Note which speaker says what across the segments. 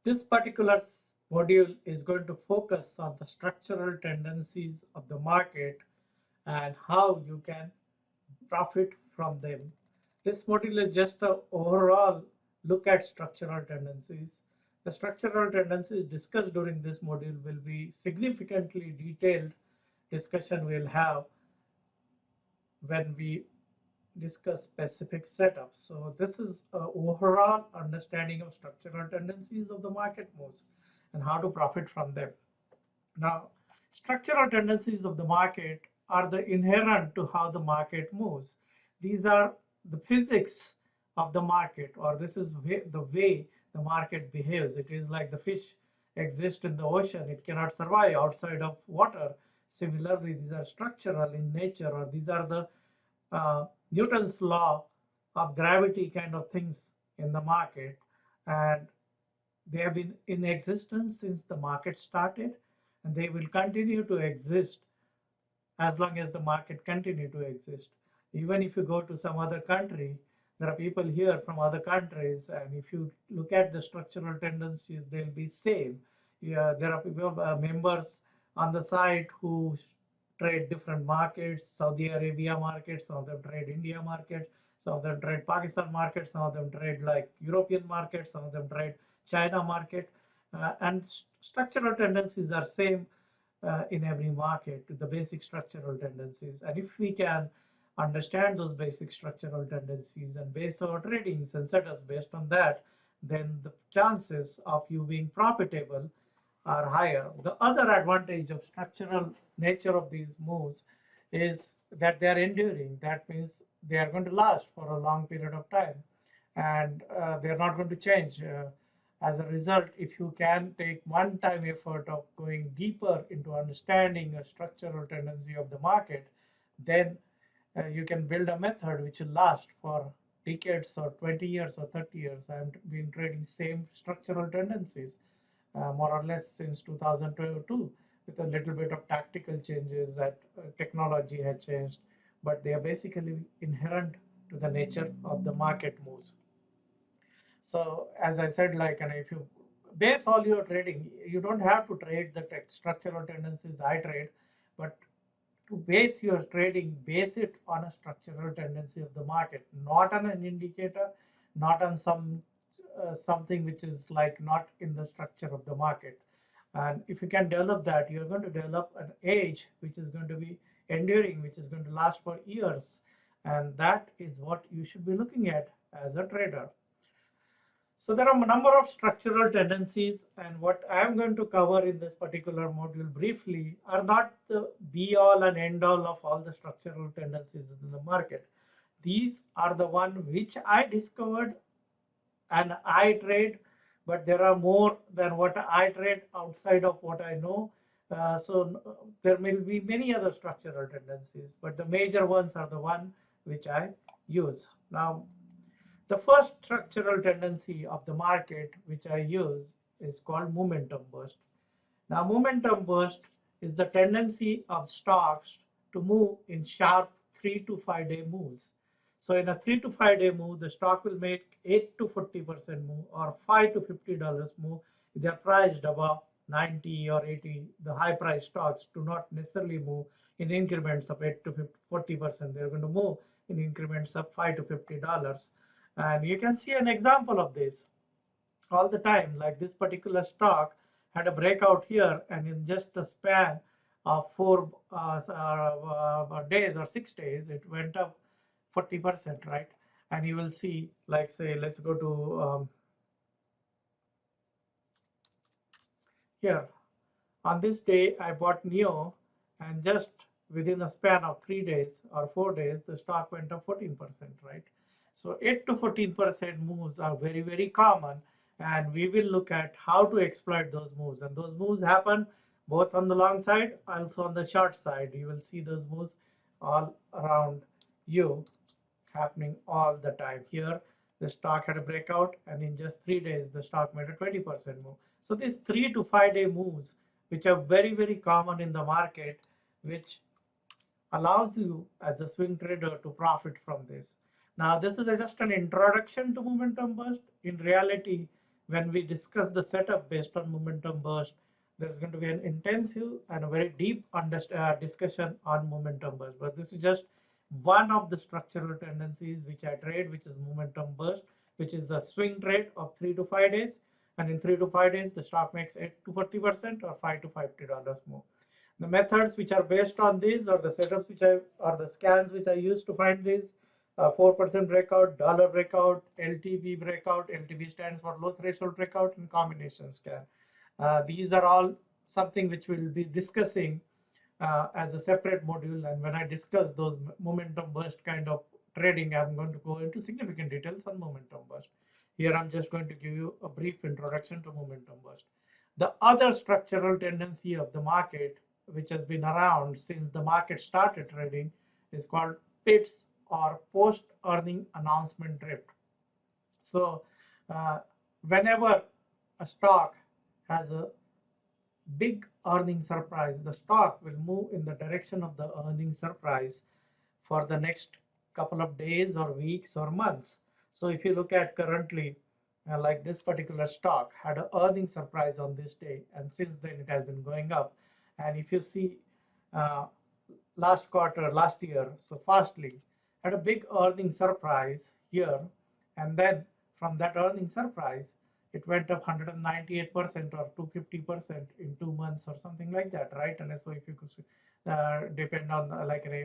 Speaker 1: This particular module is going to focus on the structural tendencies of the market and how you can profit from them. This module is just an overall look at structural tendencies. The structural tendencies discussed during this module will be significantly detailed discussion we'll have when we discuss specific setups. So this is an overall understanding of structural tendencies of the market moves and how to profit from them. Now, structural tendencies of the market are the inherent to how the market moves. These are the physics of the market, or this is the way the market behaves. It is like the fish exists in the ocean. It cannot survive outside of water. Similarly, these are structural in nature, or these are the Newton's law of gravity kind of things in the market, and they have been in existence since the market started, and they will continue to exist as long as the market continue to exist. Even if you go to some other country, there are people here from other countries, and if you look at the structural tendencies, they'll be same. Yeah, there are people, members on the site who trade different markets, Saudi Arabia market, some of them trade India market, some of them trade Pakistan market, some of them trade like European market, some of them trade China market, and structural tendencies are same in every market, the basic structural tendencies. And if we can understand those basic structural tendencies and base our tradings and setups based on that, then the chances of you being profitable are higher. The other advantage of structural nature of these moves is that they are enduring. That means they are going to last for a long period of time, and they are not going to change. As a result, if you can take one-time effort of going deeper into understanding a structural tendency of the market, then you can build a method which will last for decades or 20 years or 30 years. I've been trading same structural tendencies more or less since 2022, with a little bit of tactical changes that technology had changed, but they are basically inherent to the nature of the market moves. So as I said, like, and if you base all your trading, you don't have to trade the structural tendencies I trade, but to base your trading, base it on a structural tendency of the market, not on an indicator, not on something which is like not in the structure of the market. And if you can develop that, you're going to develop an edge which is going to be enduring, which is going to last for years. And that is what you should be looking at as a trader. So there are a number of structural tendencies, and what I am going to cover in this particular module briefly are not the be all and end all of all the structural tendencies in the market. These are the one which I discovered and I trade, but there are more than what I trade outside of what I know. So there will be many other structural tendencies, but the major ones are the one which I use. Now, the first structural tendency of the market which I use is called momentum burst. Now, momentum burst is the tendency of stocks to move in sharp 3 to 5 day moves. So in a 3 to 5 day move, the stock will make 8 to 40% move or $5 to $50 move. They are priced above 90 or 80. The high price stocks do not necessarily move in increments of 8 to 40%. They're going to move in increments of $5 to $50. And you can see an example of this all the time. Like this particular stock had a breakout here, and in just a span of 4 days or 6 days, it went up 40%, right? And you will see, like, say, let's go to here. On this day, I bought NEO, and just within a span of 3 days or 4 days, the stock went up 14%, right? So 8 to 14% moves are very, very common, and we will look at how to exploit those moves. And those moves happen both on the long side, also on the short side. You will see those moves all around you happening all the time. Here, the stock had a breakout, and in just 3 days, the stock made a 20% move. So these 3 to 5 day moves, which are very, very common in the market, which allows you as a swing trader to profit from this. Now, this is just an introduction to momentum burst. In reality, when we discuss the setup based on momentum burst, there's going to be an intensive and a very deep discussion on momentum burst. But this is just one of the structural tendencies which I trade, which is momentum burst, which is a swing trade of 3 to 5 days. And in 3 to 5 days, the stock makes 8 to 40% or $5 to $50 more. The methods which are based on these, or the setups which I, or the scans which I use to find these: 4% breakout, dollar breakout, LTB breakout. LTB stands for low threshold breakout, and combination scan. These are all something which we'll be discussing as a separate module. And when I discuss those momentum burst kind of trading, I'm going to go into significant details on momentum burst. Here I'm just going to give you a brief introduction to momentum burst. The other structural tendency of the market, which has been around since the market started trading, is called PITS, or post earning announcement drift. So whenever a stock has a big earning surprise, the stock will move in the direction of the earning surprise for the next couple of days or weeks or months. So if you look at currently, like this particular stock had an earning surprise on this day, and since then it has been going up. And if you see last quarter, last year, so Fastly had a big earning surprise here, and then from that earning surprise, it went up 198% or 250% in 2 months or something like that, right? And so if you could depend on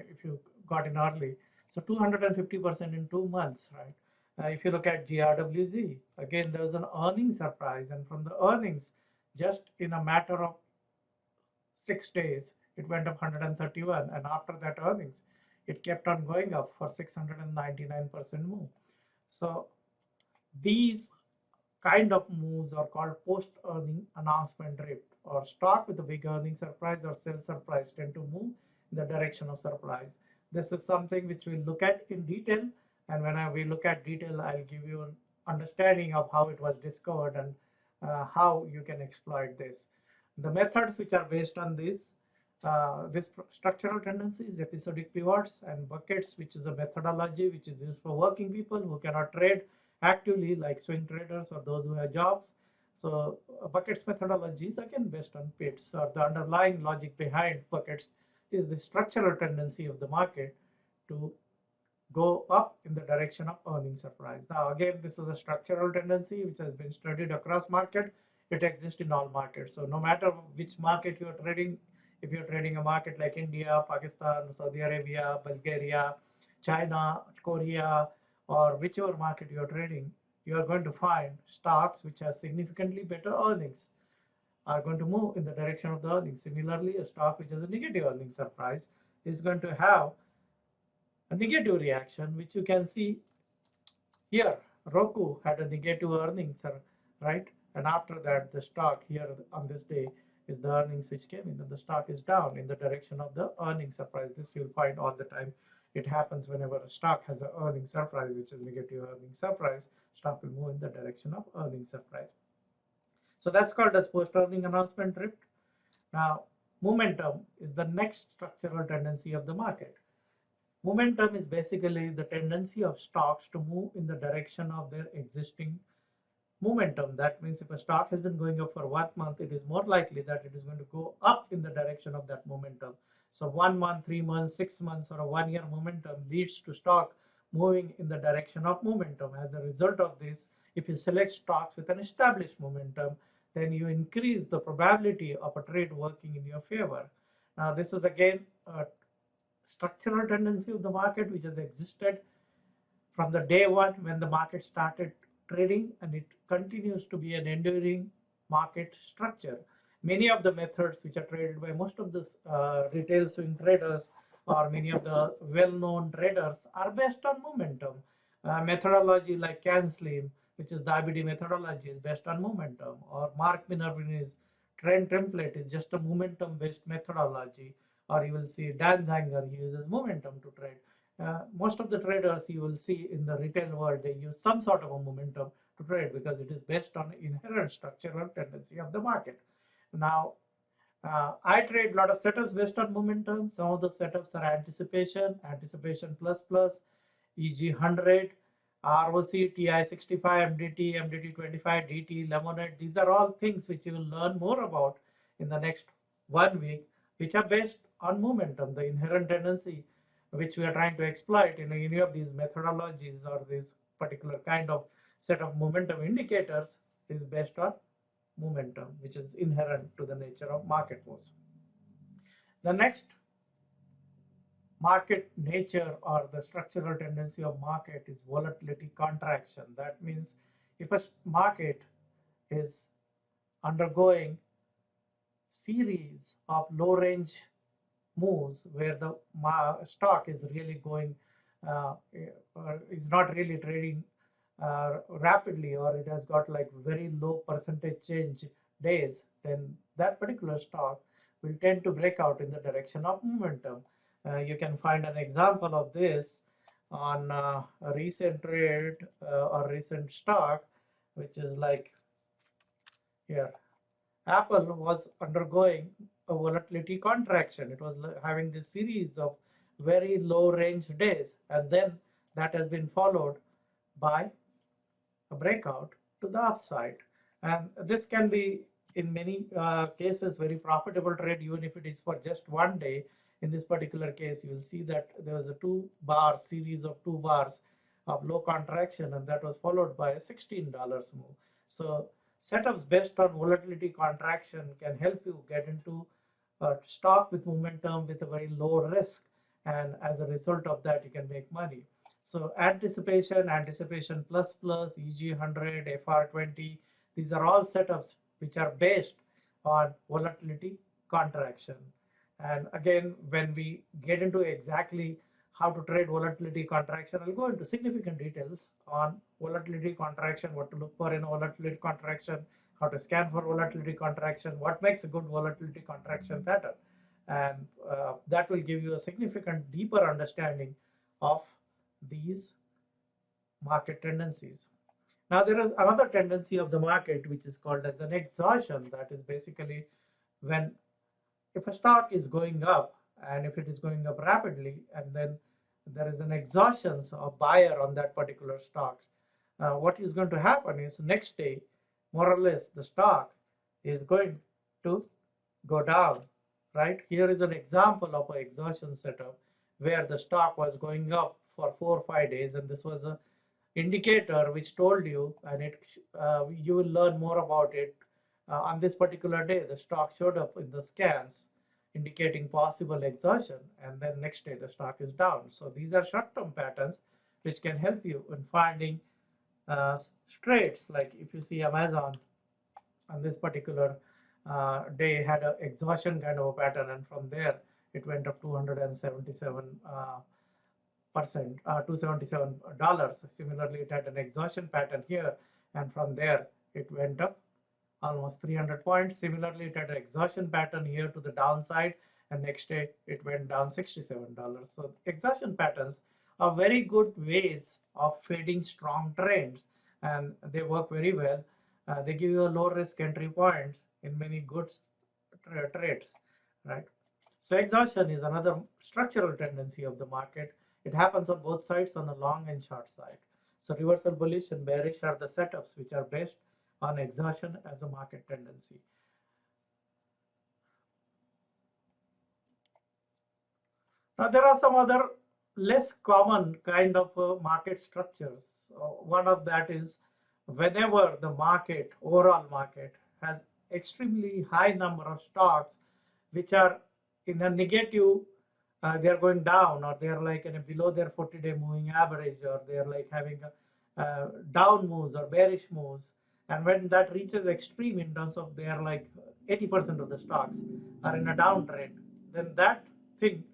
Speaker 1: if you got in early, so 250% in 2 months, right? If you look at GRWZ, again there was an earnings surprise, and from the earnings, just in a matter of 6 days, it went up 131, and after that earnings, it kept on going up for 699% move. So these kind of moves are called post-earning announcement drift, or stock with a big earning surprise or sell surprise tend to move in the direction of surprise. This is something which we'll look at in detail, and when we look at detail, I'll give you an understanding of how it was discovered and how you can exploit this. The methods which are based on this structural tendencies, episodic pivots, and buckets, which is a methodology which is used for working people who cannot trade actively, like swing traders or those who have jobs. So buckets methodology is again based on pits, or the underlying logic behind buckets is the structural tendency of the market to go up in the direction of earning surprise. Now again, this is a structural tendency which has been studied across market. It exists in all markets. So no matter which market you're trading, if you're trading a market like India, Pakistan, Saudi Arabia, Bulgaria, China, Korea, or whichever market you're trading, you are going to find stocks which have significantly better earnings are going to move in the direction of the earnings. Similarly, a stock which has a negative earnings surprise is going to have a negative reaction, which you can see here. Roku had a negative earnings, right? And after that, the stock here on this day is the earnings which came in, and the stock is down in the direction of the earnings surprise. This you'll find all the time. It happens whenever a stock has an earnings surprise, which is negative earnings surprise, stock will move in the direction of earnings surprise. So that's called as post-earning announcement drift. Now, momentum is the next structural tendency of the market. Momentum is basically the tendency of stocks to move in the direction of their existing momentum. That means if a stock has been going up for 1 month, it is more likely that it is going to go up in the direction of that momentum. So 1 month, 3 months, 6 months, or a 1 year momentum leads to stock moving in the direction of momentum. As a result of this, if you select stocks with an established momentum, then you increase the probability of a trade working in your favor. Now, this is again a structural tendency of the market which has existed from the day one when the market started trading, and it continues to be an enduring market structure. Many of the methods which are traded by most of the retail swing traders or many of the well-known traders are based on momentum. Methodology like CanSlim, which is the IBD methodology, is based on momentum, or Mark Minervini's trend template is just a momentum-based methodology, or you will see Dan Zanger, he uses momentum to trade. Most of the traders you will see in the retail world, they use some sort of a momentum to trade because it is based on inherent structural tendency of the market. Now, I trade a lot of setups based on momentum. Some of the setups are anticipation plus, EG 100, ROC, TI65, MDT, MDT25, DT, Lemonade. These are all things which you will learn more about in the next 1 week, which are based on momentum, the inherent tendency which we are trying to exploit in any of these methodologies or this particular kind of set of momentum indicators is based on momentum, which is inherent to the nature of market moves. The next market nature or the structural tendency of market is volatility contraction. That means if a market is undergoing series of low range moves where the stock is really going is not really trading rapidly, or it has got like very low percentage change days, then that particular stock will tend to break out in the direction of momentum. You can find an example of this on a recent trade or recent stock, which is like here. Apple was undergoing a volatility contraction. It was having this series of very low range days, and then that has been followed by a breakout to the upside. And this can be in many cases very profitable trade, even if it is for just 1 day. In this particular case, you will see that there was a 2-bar series of 2 bars of low contraction, and that was followed by a $16 move. So setups based on volatility contraction can help you get into a stock with momentum with a very low risk, and as a result of that you can make money. So anticipation, anticipation plus plus, EG100, FR20, these are all setups which are based on volatility contraction. And again, when we get into exactly how to trade volatility contraction, I'll go into significant details on volatility contraction, what to look for in a volatility contraction, how to scan for volatility contraction, what makes a good volatility contraction pattern. And that will give you a significant deeper understanding of these market tendencies. Now there is another tendency of the market which is called as an exhaustion. That is basically when if a stock is going up, and if it is going up rapidly, and then there is an exhaustion of buyer on that particular stock, what is going to happen is next day, more or less, the stock is going to go down, right? Here is an example of an exhaustion setup where the stock was going up for 4 or 5 days, and this was a indicator which told you, and you will learn more about it on this particular day. The stock showed up in the scans indicating possible exhaustion, and then next day the stock is down. So these are short-term patterns which can help you in finding trades. Like if you see Amazon on this particular day had an exhaustion kind of a pattern, and from there it went up 277 $277. Similarly, it had an exhaustion pattern here, and from there it went up almost 300 points. Similarly, it had an exhaustion pattern here to the downside, and next day it went down $67. So exhaustion patterns are very good ways of fading strong trends, and they work very well. They give you a low risk entry points in many good trades, right? So exhaustion is another structural tendency of the market. It happens on both sides, on the long and short side. So reversal bullish and bearish are the setups which are based on exhaustion as a market tendency. Now there are some other less common kind of market structures. One of that is whenever the market, overall market, has extremely high number of stocks which are in a negative, they are going down, or they are like in a below their 40-day moving average, or they are like having a down moves or bearish moves. And when that reaches extreme in terms of they are like 80% of the stocks are in a downtrend, then that thing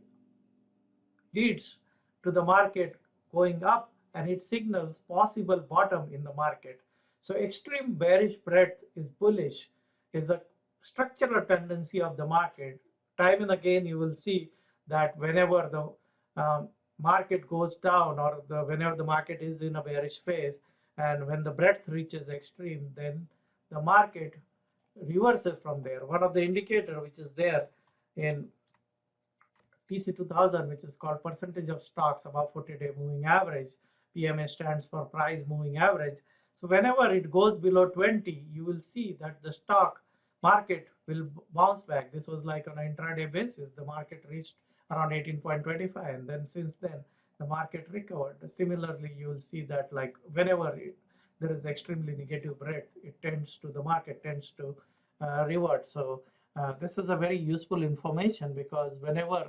Speaker 1: leads to the market going up, and it signals possible bottom in the market. So extreme bearish breadth is bullish, is a structural tendency of the market. Time and again you will see that whenever the market goes down, or whenever the market is in a bearish phase, and when the breadth reaches extreme, then the market reverses from there. One of the indicator which is there in TC2000, which is called percentage of stocks above 40-day moving average, PMA stands for price moving average. So whenever it goes below 20, you will see that the stock market will bounce back. This was like on an intraday basis. The market reached around 18.25, and then since then the market recovered. Similarly, you will see that like whenever there is extremely negative breadth, it tends to the market tends to revert. So this is a very useful information, because whenever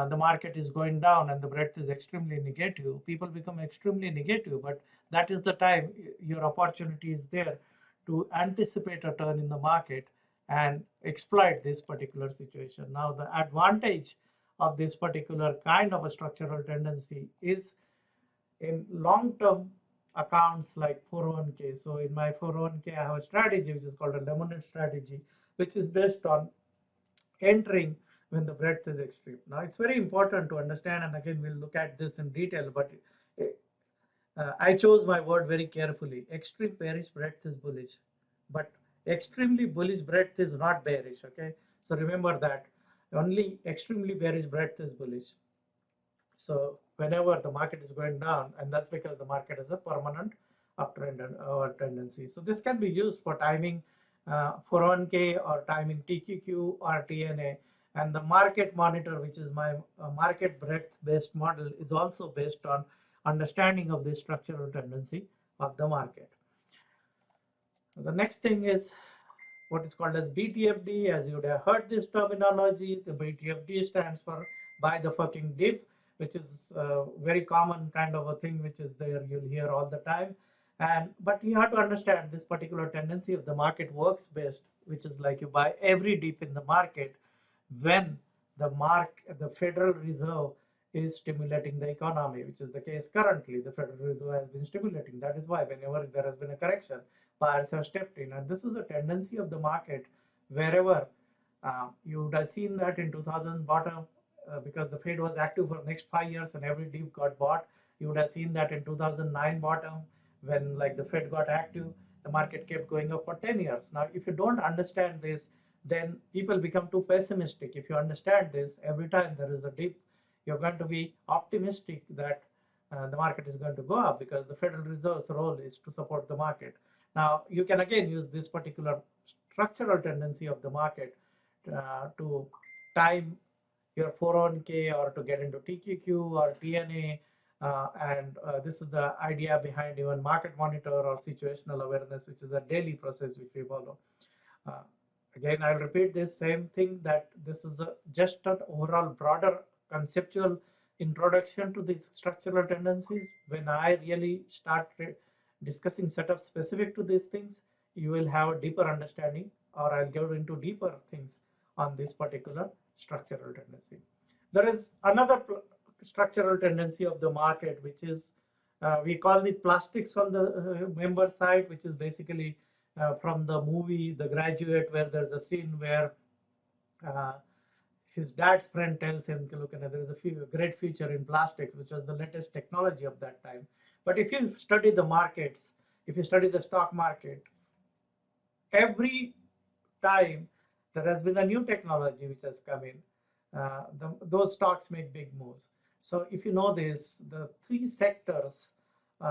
Speaker 1: the market is going down and the breadth is extremely negative, people become extremely negative. But that is the time your opportunity is there to anticipate a turn in the market and exploit this particular situation. Now, the advantage of this particular kind of a structural tendency is in long-term accounts like 401k. So in my 401k, I have a strategy which is called a lemonade strategy, which is based on entering when the breadth is extreme. Now, it's very important to understand, and again, we'll look at this in detail, but I chose my word very carefully. Extreme bearish breadth is bullish, but extremely bullish breadth is not bearish, okay? So remember that only extremely bearish breadth is bullish. So whenever the market is going down, and that's because the market has a permanent uptrend or tendency. So this can be used for timing 401k or timing TQQ or TNA. And the market monitor, which is my market breadth based model, is also based on understanding of the structural tendency of the market. The next thing is what is called as BTFD. As you would have heard this terminology, the BTFD stands for buy the fucking dip, which is a very common kind of a thing which is there, you'll hear all the time. But you have to understand this particular tendency of the market works best, which is like you buy every dip in the market when the Federal Reserve is stimulating the economy, which is the case currently. The Federal Reserve has been stimulating. That is why whenever there has been a correction, buyers have stepped in. And this is a tendency of the market wherever you would have seen that in 2000 bottom, because the Fed was active for the next 5 years and every dip got bought. You would have seen that in 2009 bottom, when like the Fed got active, the market kept going up for 10 years. Now, if you don't understand this, then people become too pessimistic. If you understand this, every time there is a dip, you're going to be optimistic that the market is going to go up, because the Federal Reserve's role is to support the market. Now, you can again use this particular structural tendency of the market to time your 401k or to get into TQQ or TNA. This is the idea behind even market monitor or situational awareness, which is a daily process which we follow. Again, I'll repeat this same thing, that this is just an overall broader conceptual introduction to these structural tendencies. When I really start discussing setups specific to these things, you will have a deeper understanding, or I'll go into deeper things on this particular structural tendency. There is another structural tendency of the market, which is we call it plastics on the member side, which is basically from the movie The Graduate, where there's a scene where his dad's friend tells him, look, there is a great future in plastics, which was the latest technology of that time. But if you study the markets, if you study the stock market, every time there has been a new technology which has come in, those stocks make big moves. So if you know this, the three sectors,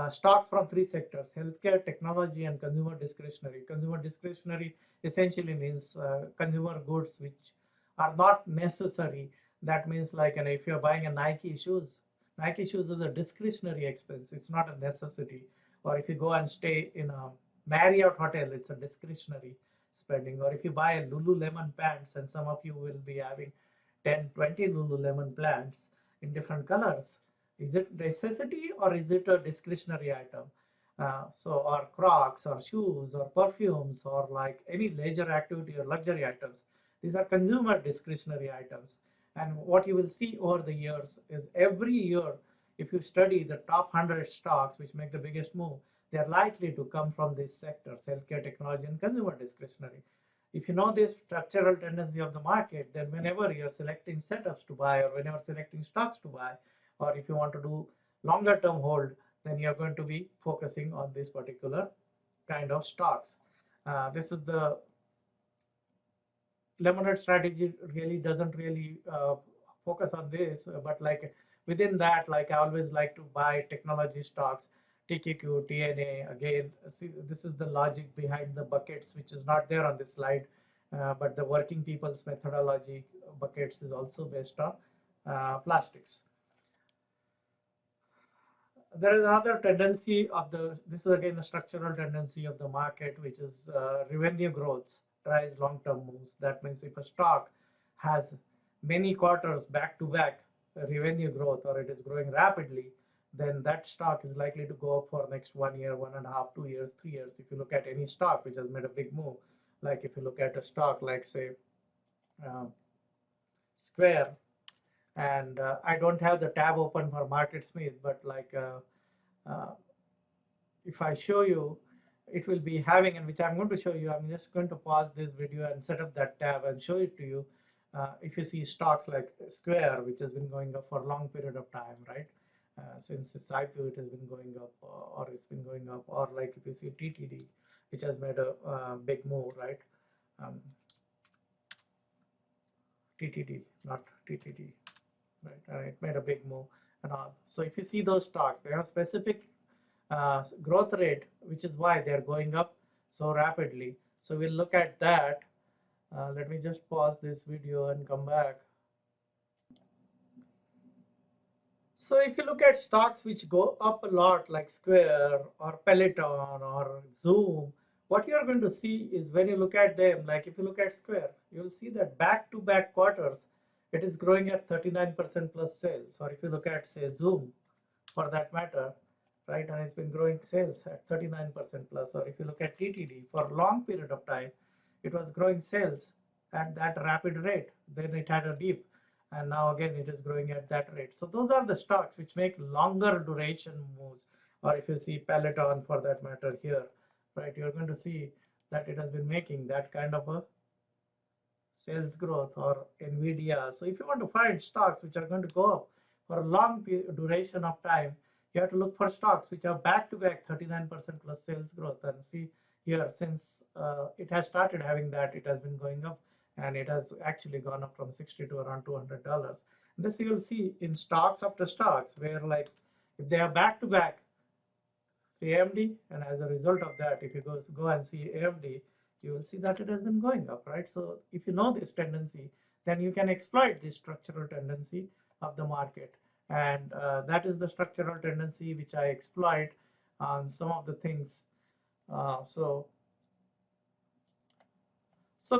Speaker 1: stocks from three sectors: healthcare, technology, and consumer discretionary. Consumer discretionary essentially means consumer goods which are not necessary. That means like, if you're buying a Nike shoes is a discretionary expense. It's not a necessity. Or if you go and stay in a Marriott hotel, it's a discretionary spending. Or if you buy a Lululemon pants, and some of you will be having 10, 20 Lululemon pants in different colors, is it necessity or is it a discretionary item? Or Crocs or shoes or perfumes or like any leisure activity or luxury items. These are consumer discretionary items. And what you will see over the years is every year, if you study the top 100 stocks which make the biggest move, they are likely to come from these sectors: healthcare, technology, and consumer discretionary. If you know this structural tendency of the market, then whenever you're selecting setups to buy, or whenever selecting stocks to buy, or if you want to do longer term hold, then you're going to be focusing on this particular kind of stocks. This is the lemonade strategy really doesn't really focus on this, but like within that, like I always like to buy technology stocks, TQQ, TNA. Again, see, this is the logic behind the buckets, which is not there on this slide, but the working people's methodology buckets is also based on plastics. There is another tendency of this is again a structural tendency of the market, which is revenue growth drives long-term moves. That means if a stock has many quarters back-to-back revenue growth, or it is growing rapidly, then that stock is likely to go up for next 1 year, 1.5, 2 years, 3 years. If you look at any stock which has made a big move, like if you look at a stock like say Square, and I don't have the tab open for Market Smith, but like if I show you, it will be having, and which I'm going to show you. I'm just going to pause this video and set up that tab and show it to you. If you see stocks like Square, which has been going up for a long period of time, right? Since its IPO, it has been going up, or it's been going up, or like if you see TTD, which has made a big move, right? TTD, not TTD, right? It made a big move and all. So if you see those stocks, they have specific growth rate, which is why they're going up so rapidly. So we'll look at that. Let me just pause this video and come back. So if you look at stocks which go up a lot, like Square or Peloton or Zoom, what you're going to see is when you look at them, like if you look at Square, you'll see that back-to-back quarters, it is growing at 39% plus sales. Or if you look at, say, Zoom, for that matter, right, and it's been growing sales at 39% plus. Or if you look at TTD, for a long period of time, it was growing sales at that rapid rate. Then it had a dip, and now again it is growing at that rate. So those are the stocks which make longer duration moves. Or if you see Peloton, for that matter, here, right, you're going to see that it has been making that kind of a sales growth, or Nvidia. So if you want to find stocks which are going to go up for a long duration of time, you have to look for stocks which are back-to-back 39% plus sales growth. And see here, since it has started having that, it has been going up, and it has actually gone up from 60 to around $200. This you will see in stocks after stocks, where like if they are back-to-back, see AMD, and as a result of that, if you go and see AMD, you will see that it has been going up, right? So if you know this tendency, then you can exploit this structural tendency of the market. And that is the structural tendency which I exploit on some of the things. So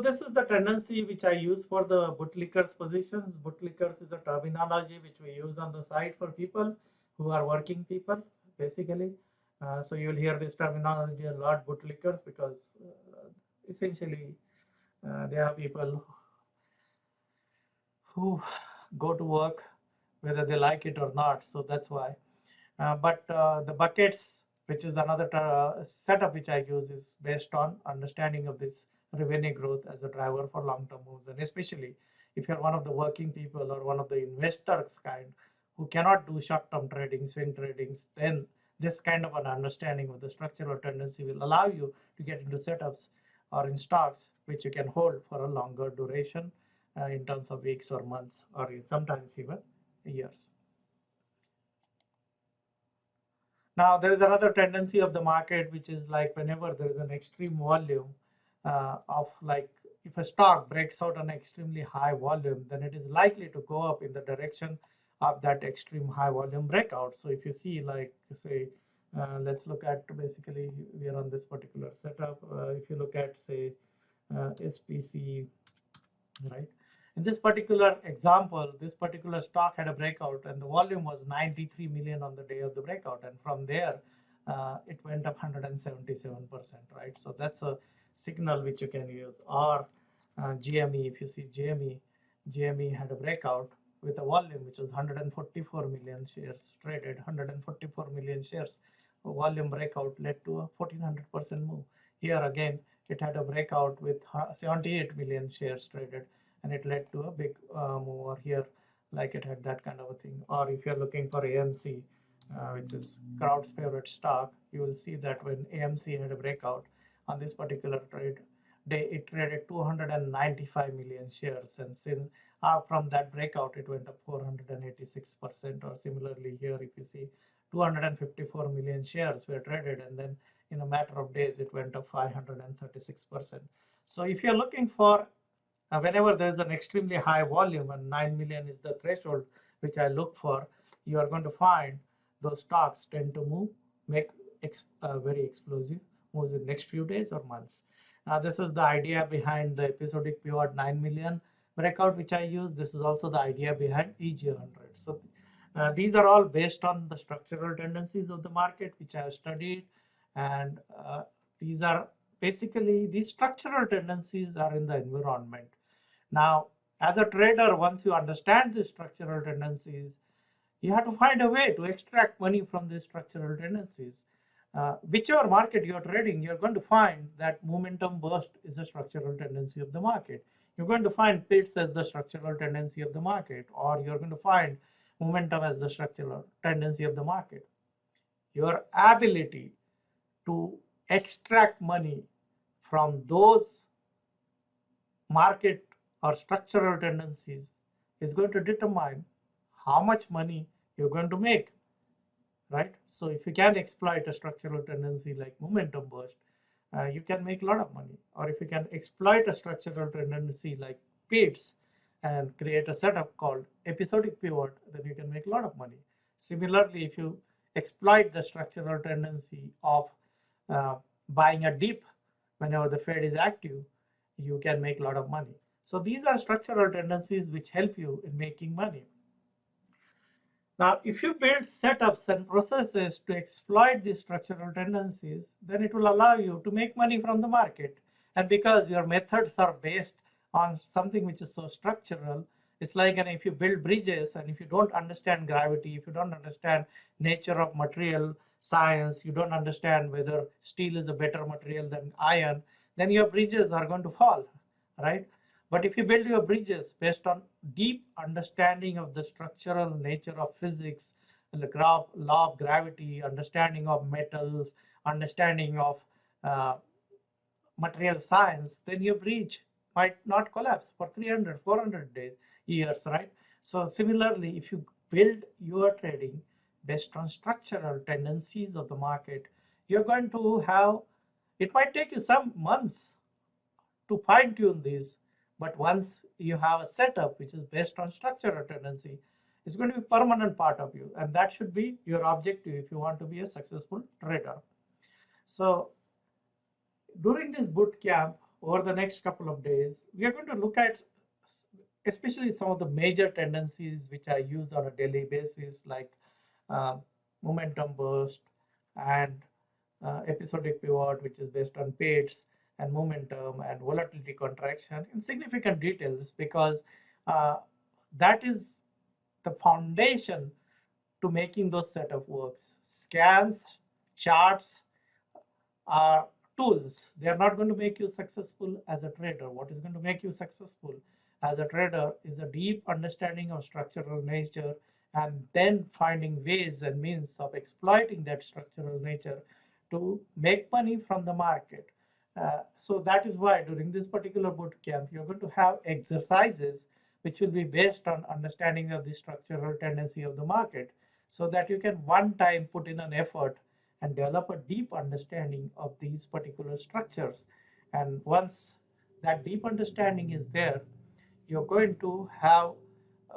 Speaker 1: this is the tendency which I use for the bootlickers positions. Bootlickers is a terminology which we use on the site for people who are working people, basically. So you'll hear this terminology a lot, bootlickers, because essentially they are people who go to work whether they like it or not. So that's why. But the buckets, which is another setup which I use, is based on understanding of this revenue growth as a driver for long-term moves. And especially if you're one of the working people or one of the investors kind who cannot do short-term trading, swing tradings, then this kind of an understanding of the structural tendency will allow you to get into setups or in stocks which you can hold for a longer duration in terms of weeks or months, or sometimes even years. Now, there is another tendency of the market, which is like whenever there is an extreme volume of, like, if a stock breaks out an extremely high volume, then it is likely to go up in the direction of that extreme high volume breakout. So if you see, like, say, let's look at, basically, we are on this particular setup. If you look at, say, SPC, right? In this particular example, this particular stock had a breakout, and the volume was 93 million on the day of the breakout, and from there it went up 177%, right? So that's a signal which you can use. Or GME, if you see GME had a breakout with a volume which was 144 million shares traded. 144 million shares volume breakout led to a 1400% move. Here again, it had a breakout with 78 million shares traded, and it led to a big move over here, like it had that kind of a thing. Or if you're looking for AMC, which is crowd's favorite stock, you will see that when AMC had a breakout on this particular trade, day it traded 295 million shares, and since from that breakout it went up 486%. Or similarly here, if you see 254 million shares were traded, and then in a matter of days it went up 536%. So if you're looking for whenever there's an extremely high volume, and 9 million is the threshold which I look for, you are going to find those stocks tend to move, make very explosive moves in next few days or months. This is the idea behind the episodic pivot 9 million breakout which I use. This is also the idea behind EG100. So these are all based on the structural tendencies of the market which I have studied, and these are basically, these structural tendencies are in the environment. Now, as a trader, once you understand the structural tendencies, you have to find a way to extract money from these structural tendencies. Whichever market you're trading, you're going to find that momentum burst is a structural tendency of the market. You're going to find pits as the structural tendency of the market, or you're going to find momentum as the structural tendency of the market. Your ability to extract money from those market or structural tendencies is going to determine how much money you're going to make, right? So if you can exploit a structural tendency like momentum burst, you can make a lot of money. Or if you can exploit a structural tendency like pips and create a setup called episodic pivot, then you can make a lot of money. Similarly, if you exploit the structural tendency of buying a dip whenever the Fed is active, you can make a lot of money. So these are structural tendencies which help you in making money. Now, if you build setups and processes to exploit these structural tendencies, then it will allow you to make money from the market. And because your methods are based on something which is so structural, it's like, and if you build bridges and if you don't understand gravity, if you don't understand nature of material science, you don't understand whether steel is a better material than iron, then your bridges are going to fall, right? But if you build your bridges based on deep understanding of the structural nature of physics, the law of gravity, understanding of metals, understanding of material science, then your bridge might not collapse for 300, 400 years, right? So similarly, if you build your trading based on structural tendencies of the market, you're going to have, it might take you some months to fine tune these, but once you have a setup which is based on structural tendency, it's going to be a permanent part of you, and that should be your objective if you want to be a successful trader. So during this boot camp, over the next couple of days, we are going to look at especially some of the major tendencies which I use on a daily basis, like momentum burst and episodic pivot, which is based on pairs, and momentum and volatility contraction in significant details, because that is the foundation to making those setup works. Scans, charts are tools. They are not going to make you successful as a trader. What is going to make you successful as a trader is a deep understanding of structural nature, and then finding ways and means of exploiting that structural nature to make money from the market. So that is why during this particular boot camp, you're going to have exercises which will be based on understanding of the structural tendency of the market, so that you can one time put in an effort and develop a deep understanding of these particular structures. And once that deep understanding is there, you're going to have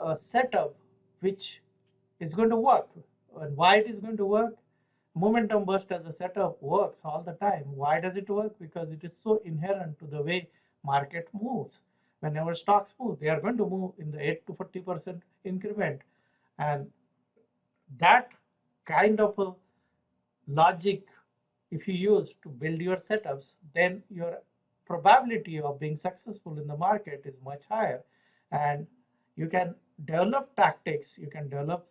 Speaker 1: a setup which is going to work. And why it is going to work? Momentum burst as a setup works all the time. Why does it work? Because it is so inherent to the way market moves. Whenever stocks move, they are going to move in the 8 to 40% increment. And that kind of a logic, if you use to build your setups, then your probability of being successful in the market is much higher. And you can develop tactics, you can develop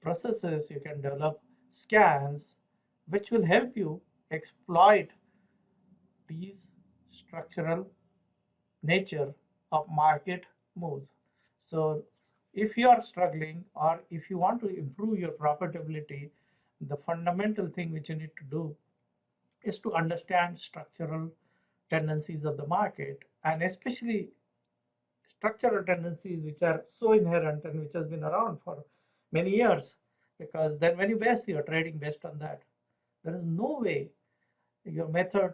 Speaker 1: processes, you can develop scans which will help you exploit these structural nature of market moves. So if you are struggling, or if you want to improve your profitability, the fundamental thing which you need to do is to understand structural tendencies of the market, and especially structural tendencies which are so inherent and which has been around for many years, because then when you base your trading based on that, there is no way your method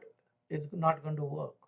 Speaker 1: is not going to work.